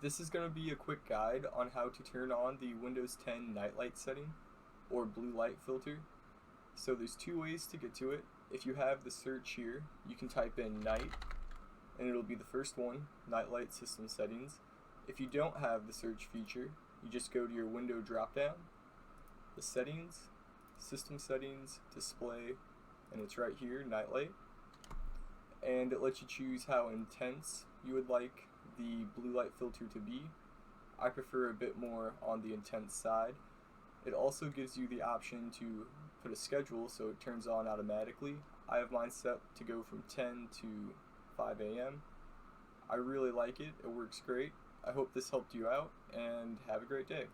This is going to be a quick guide on how to turn on the Windows 10 nightlight setting or blue light filter. So there's two ways to get to it. If you have the search here, you can type in night and it'll be the first one, nightlight system settings. If you don't have the search feature, you just go to your window drop down, the settings, system settings, display, and it's right here, nightlight. And it lets you choose how intense you would like the blue light filter to be. I prefer a bit more on the intense side. It also gives you the option to put a schedule so it turns on automatically. I have mine set to go from 10 to 5 a.m. I really like it. It works great. I hope this helped you out, and have a great day.